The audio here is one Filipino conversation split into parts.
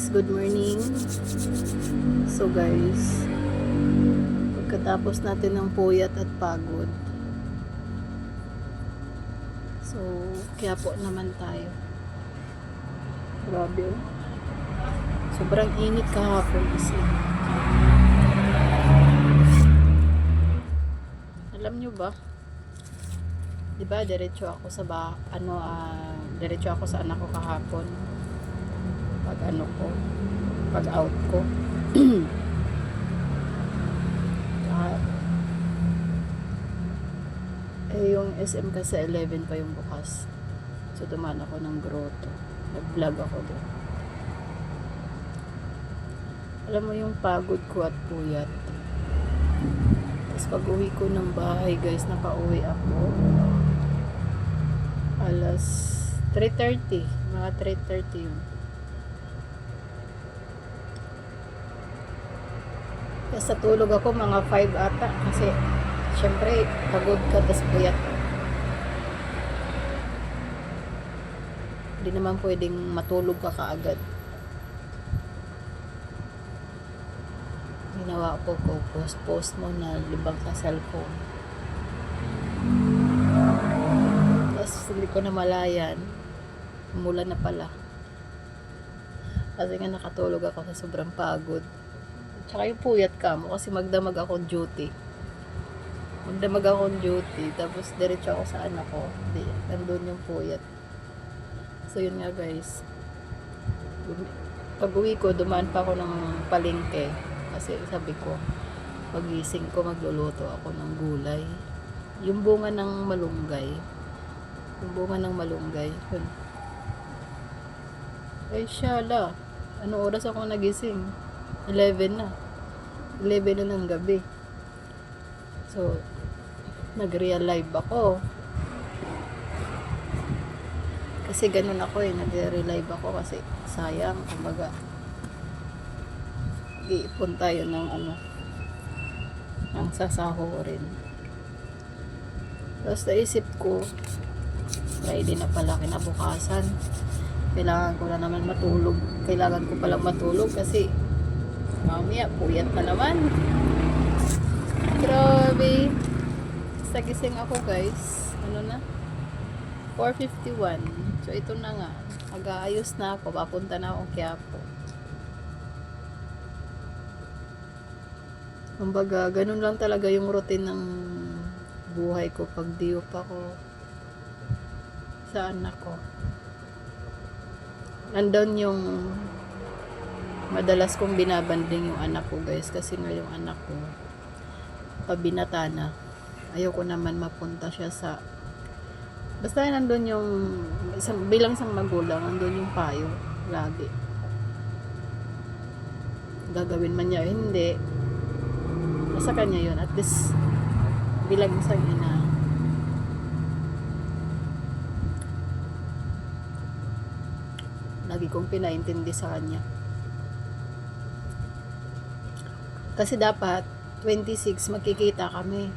good morning. So guys, pagkatapos natin ng puyat at pagod, so kaya po naman tayo. Grabe oh. Sobrang init kahapon kasi. Alam nyo ba? Diba diretso ako sa diretso ako sa anak ko kahapon. Pag out ko. Yung SM kasi 11 pa yung bukas. So dumaan ako ng grotto. Nag-vlog ako doon. Alam mo yung pagod ko at puyat. Tapos pag uwi ko ng bahay guys, nakauwi ako alas 3:30, mga 3:30 yun. Kaya sa tulog ako mga 5 ata kasi syempre pagod ka tas puyat ka. Hindi naman pwedeng matulog ka kaagad. Ginawa ko post muna, libang sa cellphone. Tapos hindi ko na malayan, umulan na pala. Kasi nga nakatulog ako sa sobrang pagod. Tsaka yung puyat ka mo kasi magdamag akong duty. Tapos diretso ako sa anak ko. Hindi, nandun yung puyat. So yun nga guys. Pag uwi ko, dumaan pa ako ng palengke. Kasi sabi ko, pagising ko, magluluto ako ng gulay. Yung bunga ng malunggay. Yun. Ay, syala. Ano oras ako nagising? 11 na ng gabi. So, nag-real live ako. Kasi ganun ako nag-real live ako kasi sayang, kumbaga iipon tayo ng ng sasahurin. Tapos naisip ko, Friday na pala kinabukasan. Kailangan ko palang matulog kasi mamaya puyat na naman. Grabe. Sa gising ako guys, 4:51. So ito na nga, mag-aayos na ako, papunta na ako Quiapo. Kumbaga, ganun lang talaga yung routine ng buhay ko pag diop ako sa anak ko. Nandun yung madalas kong binabanding yung anak ko guys, kasi nga yung anak ko pabinata na. Ayoko naman mapunta siya sa basta nandun yung bilang isang magulang, nandun yung payo lagi. Gagawin man niya hindi, sa kanya yun. At least bilang isang ina, lagi kong pinaintindi sa kanya. Kasi dapat 26 magkikita kami.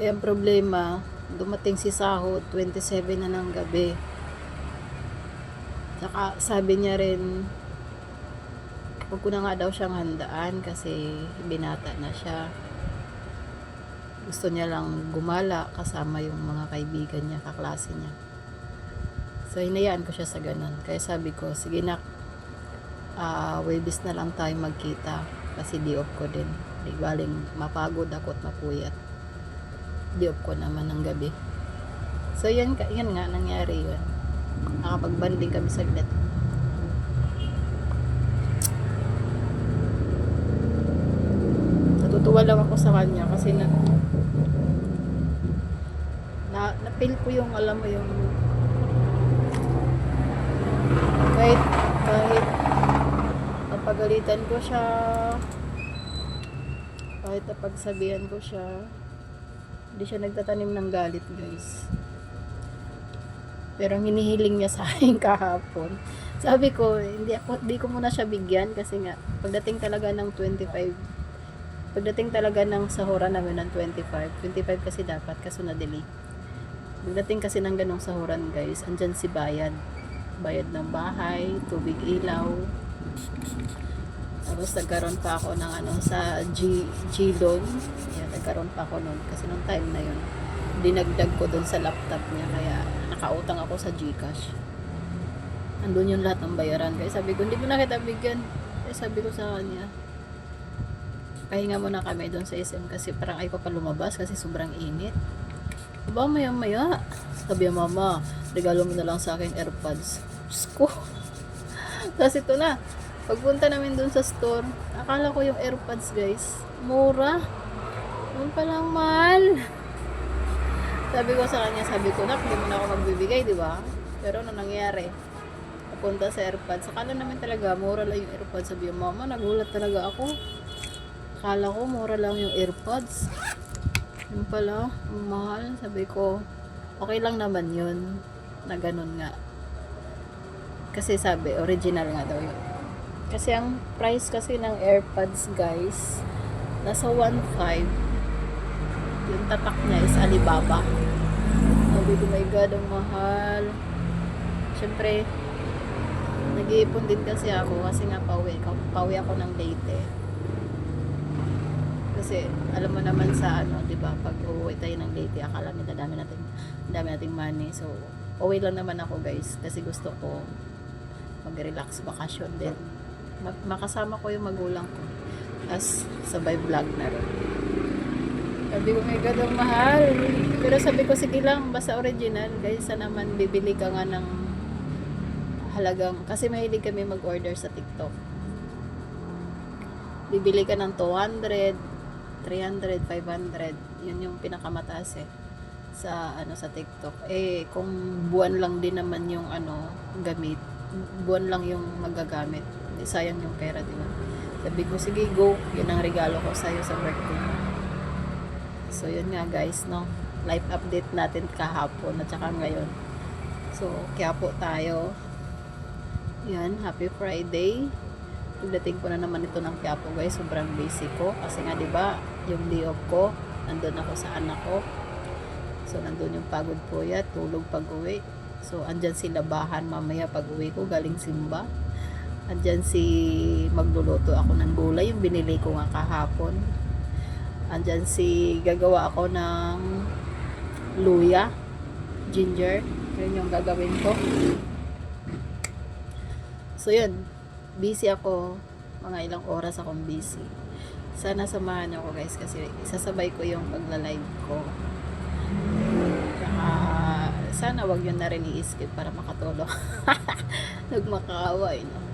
Eh ang problema, dumating si sahod 27 na ng gabi. Saka sabi niya rin, huwag ko na nga daw siyang handaan kasi binata na siya. Gusto niya lang gumala kasama yung mga kaibigan niya, kaklase niya. So hinayaan ko siya sa ganun. Kaya sabi ko, sige nak, Webis na lang tayo magkita kasi di-off ko din. Di baling mapagod ako at mapuyat. Di-off ko naman ng gabi. So yan nga nangyari yun. Nakapagbanding kami saglit. Natutuwa lang ako sa kanya kasi na-feel ko yung alam mo yung kahit napagalitan ko siya, kahit napagsabihan ko siya, hindi siya nagtatanim ng galit guys. Pero ang hinihiling niya sa akin kahapon, sabi ko hindi ko muna siya bigyan kasi nga pagdating talaga ng sahuran namin ng 25 kasi dapat, kaso na-delay. Pagdating kasi ng ganong sahuran guys, andyan si bayad ng bahay, tubig, ilaw, Tapos nagkaroon pa ako ng ano sa G-Loan. Yan, nagkaroon pa ako noon kasi nung time na yun dinagdag ko dun sa laptop niya kaya nakautang ako sa GCash. Andun yung lahat ng bayaran. Kaya sabi ko, hindi mo na kita bigyan. Kaya sabi ko sa kanya, pahinga muna kami doon sa SM kasi parang ayaw pa lumabas kasi sobrang init. Diba maya sabi niya, mama, regalo mo na lang sa akin AirPods. Diyos ko. Tapos ito na, pagpunta namin doon sa store, akala ko yung AirPods guys, mura. Yung palang mahal. Sabi ko sa kanya, sabi ko, nak, hindi mo na ako magbibigay, di ba? Pero ano nangyari? Papunta sa AirPods. Akala namin talaga, mura lang yung AirPods. Sabi ko, mama, nagulat talaga ako. Akala ko, mura lang yung AirPods. Yung pala, ang mahal. Sabi ko, okay lang naman yun. Na ganun nga. Kasi sabi, original nga daw yun. Kasi ang price kasi ng AirPods, guys, nasa 1.5. Yung tatak niya is Alibaba. Sabi ko, my God, ang mahal. Siyempre, nag-iipon din kasi ako kasi nga pauwi ako ng Leyte. Kasi alam mo naman sa ano, 'di ba? Pag uuwi tayo ng Leyte, akala nila dami nating money. So, uwi lang naman ako, guys, kasi gusto ko mag-relax, bakasyon din. Makasama ko yung magulang ko. As sabay vlog na rin. Sabi ko, my God, ang mahal. Pero sabi ko, sige lang, basta original. Guys, naman bibili ka nga ng halagang, kasi mahilig kami mag-order sa TikTok. Bibili ka ng 200, 300, 500. Yun yung pinakamataas eh. Sa, sa TikTok. Eh, kung buwan lang din naman yung gamit. Buwan lang yung magagamit. Sayang yung pera, di ba? Sabi ko, sige, go. Yun ang regalo ko sa'yo sa birthday mo. So, yun nga guys, no? Life update natin kahapon at saka ngayon. So, kaya po tayo. Yan, happy Friday. Pagdating ko na naman ito ng Quiapo, guys, sobrang busy ko. Kasi nga, di ba, yung day off ko, nandun ako sa anak ko. So, nandun yung pagod po yan, tulog pag-uwi. So, andyan si Labahan mamaya pag-uwi ko, galing simba. Andyan si magluluto ako ng gulay, yung binili ko nga kahapon. Andyan si gagawa ako ng luya, ginger. Yun yung gagawin ko. So yun, busy ako. Mga ilang oras akong busy. Sana samahan niyo ako guys kasi isasabay ko yung pagla-live ko. Saka sana wag yun na rin i-skip para makatulong. Nagmakaway, no?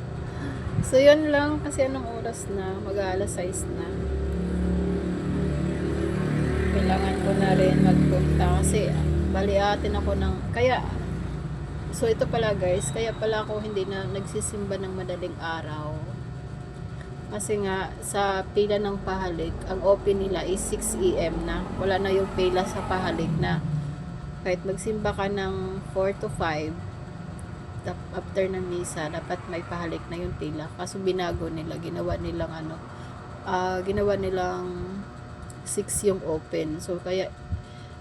So yun lang kasi anong oras na, mag-aalas 6 na. Kailangan ko na rin magpunta kasi baliatin ako ng kaya so ito pala guys, kaya pala ako hindi na nagsisimba ng madaling araw kasi nga sa pila ng Pahalik ang open nila is 6 AM na, wala na yung pila sa Pahalik na kahit magsimba ka ng 4 to 5 after ng misa dapat may Pahalik na yung pila, kaso binago nila, ginawa nilang 6 yung open. So kaya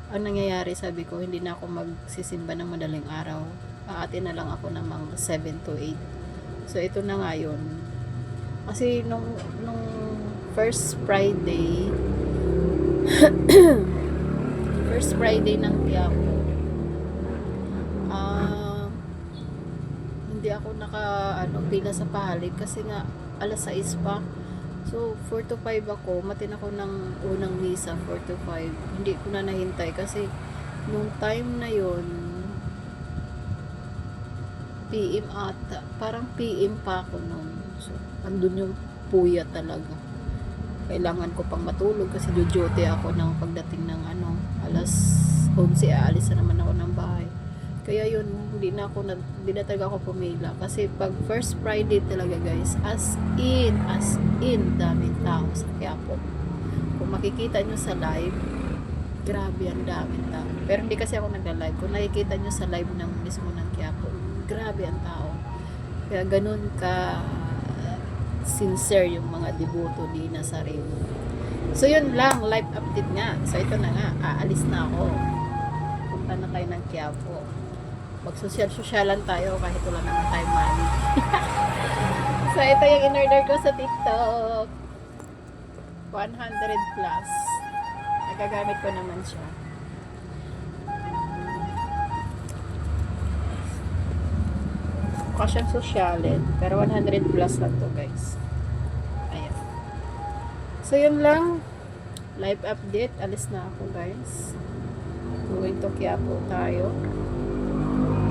ang nangyayari, sabi ko hindi na ako magsisimba ng madaling araw, aatin na lang ako ng mga 7 to 8. So ito na nga yun kasi nung first Friday ng Quiapo, hindi ako pila sa Pahalik kasi nga alas 6 pa. So, 4 to 5 ako, matin ako ng unang misa, 4 to 5. Hindi ko na nahintay kasi nung time na yon PM ata. Parang PM pa ako noon. So, andun yung puya talaga. Kailangan ko pang matulog kasi duty ako ng pagdating ng alas 11, aalis na naman ako ng bahay. Kaya yun, hindi na talaga ako pumila. Kasi pag first Friday talaga guys, as in, daming tao sa Quiapo. Kung makikita nyo sa live, grabe ang daming tao. Pero hindi kasi ako nagla-live. Kung nakikita nyo sa live ng mismo ng Quiapo, grabe ang tao. Kaya ganun ka sincere yung mga deboto ni Nazareno. So yun lang, live update nga. So ito na nga, aalis na ako. Punta na tayo ng Quiapo. Mag-social-socialan tayo kahit wala naman tayo money. So So, ito yung in-order ko sa TikTok. 100 plus. Nagagamit ko naman siya. Mukha siyang sosyalin. Pero 100 plus lang to, guys. Ayan. So, yun lang. Live update. Alis na ako, guys. Going to Quiapo tayo.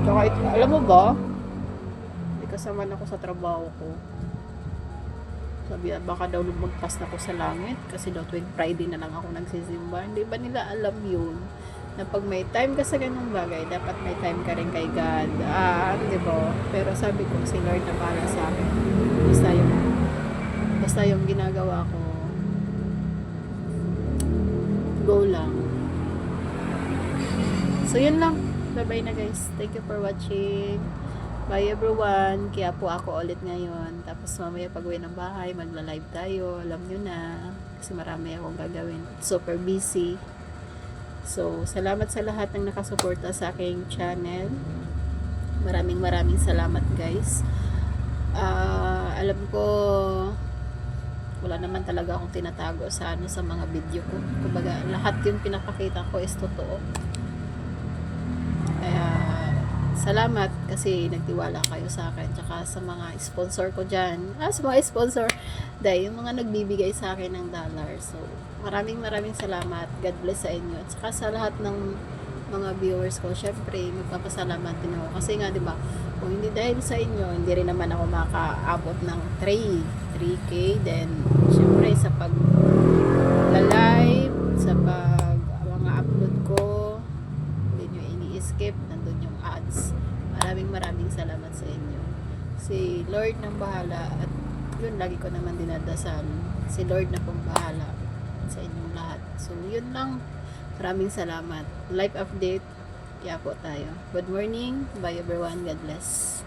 Tsaka ito, alam mo ba? May kasama na ako sa trabaho ko. Sabi, baka daw lumagpas na ako sa langit kasi daw tuwing Friday na lang ako nagsisimba. Hindi ba nila alam yun? Na pag may time ka sa ganung bagay, dapat may time ka rin kay God. Di ba? Pero sabi ko, si Lord na para sa akin. Basta yung ginagawa ko, go lang. So, yun lang. Bye-bye na, guys. Thank you for watching. Bye everyone. Kaya po ako ulit ngayon. Tapos mamaya pag uwi ng bahay, magla-live tayo. Alam nyo na. Kasi marami akong gagawin. Super busy. So, salamat sa lahat ng nakasuporta sa aking channel. Maraming salamat, guys. Alam ko, wala naman talaga akong tinatago sa mga video ko. Kumbaga, lahat yung pinapakita ko is totoo. Salamat kasi nagtiwala kayo sa akin. Tsaka sa mga sponsor ko dyan. Sa mga sponsor, dahil yung mga nagbibigay sa akin ng dollar. So, maraming salamat. God bless sa inyo. Tsaka sa lahat ng mga viewers ko, syempre, magpapasalamat din ako. Kasi nga, di ba, kung hindi dahil sa inyo, hindi rin naman ako makaabot ng 3K. Then, syempre, sa pag-live, sa mga upload ko, hindi nyo ini-skip, nandun yung ads. Maraming salamat sa inyo. Si Lord nang bahala at yun, lagi ko naman dinadasal. Si Lord na pong bahala sa inyong lahat. So, yun lang. Maraming salamat. Live update. Kaya po tayo. Good morning. Bye everyone. God bless.